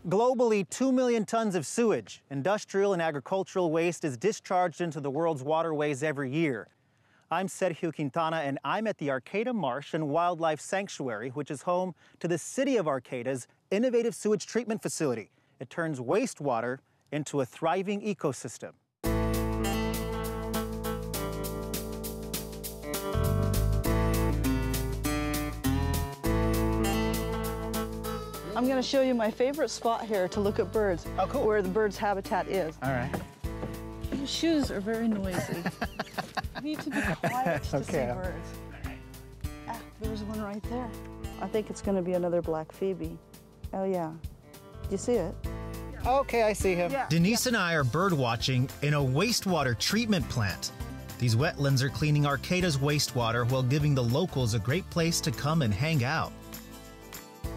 Globally, 2 million tons of sewage, industrial and agricultural waste is discharged into the world's waterways every year. I'm Sergio Quintana, and I'm at the Arcata Marsh and Wildlife Sanctuary, which is home to the city of Arcata's innovative sewage treatment facility. It turns wastewater into a thriving ecosystem. I'm going to show you my favorite spot here to look at birds. Oh, cool. Where the bird's habitat is. All right. Your shoes are very noisy. You need to be quiet to see birds. Ah, there's one right there. I think it's going to be another black phoebe. Oh, yeah. Do you see it? Okay, I see him. Yeah. Denise and I are bird watching in a wastewater treatment plant. These wetlands are cleaning Arcata's wastewater while giving the locals a great place to come and hang out.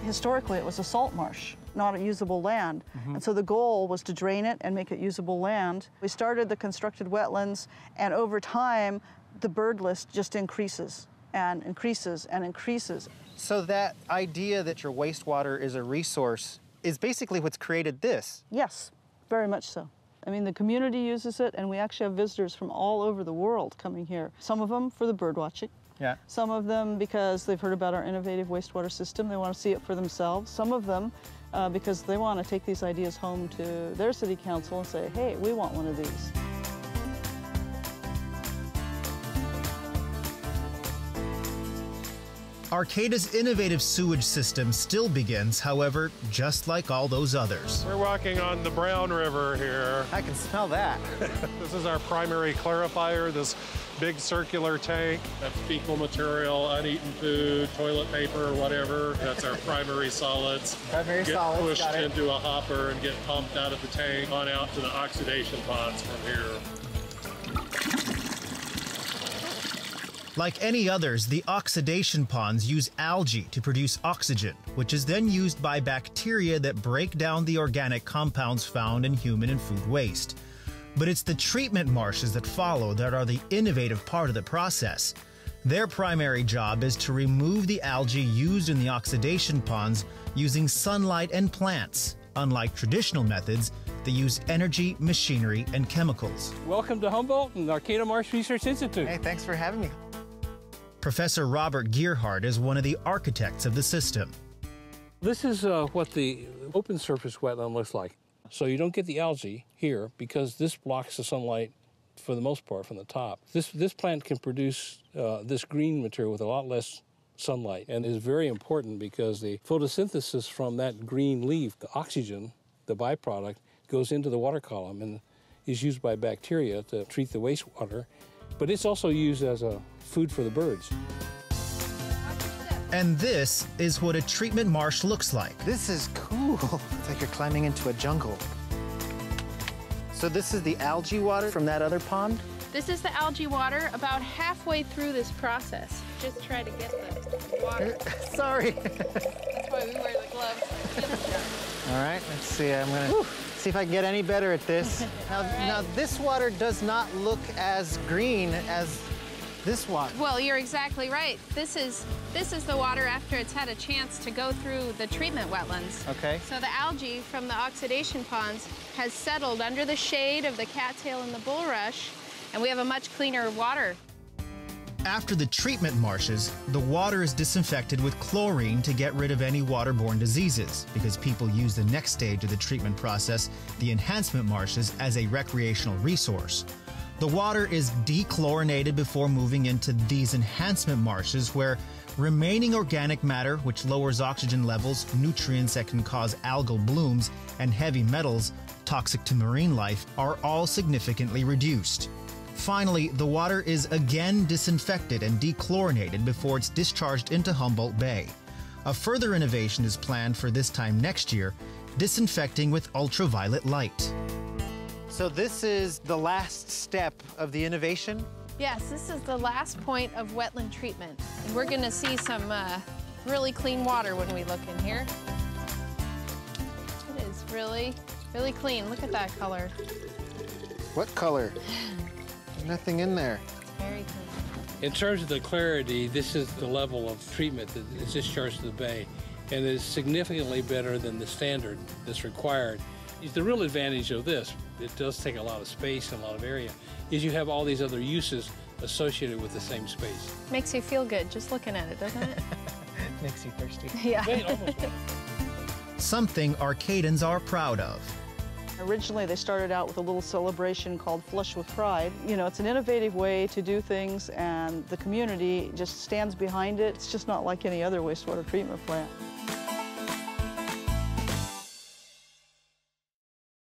Historically, it was a salt marsh, not a usable land. And so the goal was to drain it and make it usable land. We started the constructed wetlands, and over time, the bird list just increases and increases and increases. So that idea that your wastewater is a resource is basically what's created this. Yes, very much so. I mean, the community uses it, and we actually have visitors from all over the world coming here. Some of them for the bird watching. Yeah. Some of them because they've heard about our innovative wastewater system. They want to see it for themselves. Some of them because they want to take these ideas home to their city council and say, hey, we want one of these. Arcata's innovative sewage system still begins, however, just like all those others. We're walking on the Brown River here. I can smell that. This is our primary clarifier, this big circular tank. That's fecal material, uneaten food, toilet paper, whatever. That's our primary solids. Primary get solids, pushed into a hopper and get pumped out of the tank on out to the oxidation ponds from here. Like any others, the oxidation ponds use algae to produce oxygen, which is then used by bacteria that break down the organic compounds found in human and food waste. But it's the treatment marshes that follow that are the innovative part of the process. Their primary job is to remove the algae used in the oxidation ponds using sunlight and plants, unlike traditional methods that use energy, machinery, and chemicals. Welcome to Humboldt and Arcata Marsh Research Institute. Hey, thanks for having me. Professor Robert GEARHEART is one of the architects of the system. This is what the open surface wetland looks like. So you don't get the algae here because this blocks the sunlight for the most part from the top. This plant can produce this green material with a lot less sunlight, and is very important because the photosynthesis from that green leaf, the oxygen, the byproduct, goes into the water column and is used by bacteria to treat the wastewater, but it's also used as a food for the birds. And this is what a treatment marsh looks like. This is cool. It's like you're climbing into a jungle. So this is the algae water from that other pond? This is the algae water about halfway through this process. Just try to get the water. Sorry. That's why we wear the gloves. All right, let's see. I'm gonna see if I can get any better at this. Now this water does not look as green as this water. Well, you're exactly right. This is the water after it's had a chance to go through the treatment wetlands. Okay. So the algae from the oxidation ponds has settled under the shade of the cattail and the bulrush, and we have a much cleaner water. After the treatment marshes, the water is disinfected with chlorine to get rid of any waterborne diseases, because people use the next stage of the treatment process, the enhancement marshes, as a recreational resource. The water is dechlorinated before moving into these enhancement marshes, where remaining organic matter, which lowers oxygen levels, nutrients that can cause algal blooms, and heavy metals, toxic to marine life, are all significantly reduced. Finally, the water is again disinfected and dechlorinated before it's discharged into Humboldt Bay. A further innovation is planned for this time next year, disinfecting with ultraviolet light. So this is the last step of the innovation? Yes, this is the last point of wetland treatment. And we're gonna see some really clean water when we look in here. It is really, really clean. Look at that color. What color? Nothing in there. Very clean. In terms of the clarity, this is the level of treatment that is discharged to the bay. and it's significantly better than the standard that's required. The real advantage of this, it does take a lot of space and a lot of area, is you have all these other uses associated with the same space. Makes you feel good just looking at it, doesn't it? Makes you thirsty. Yeah. Wait, almost one. Something Arcatans are proud of. Originally, they started out with a little celebration called Flush with Pride. You know, it's an innovative way to do things, and the community just stands behind it. It's just not like any other wastewater treatment plant.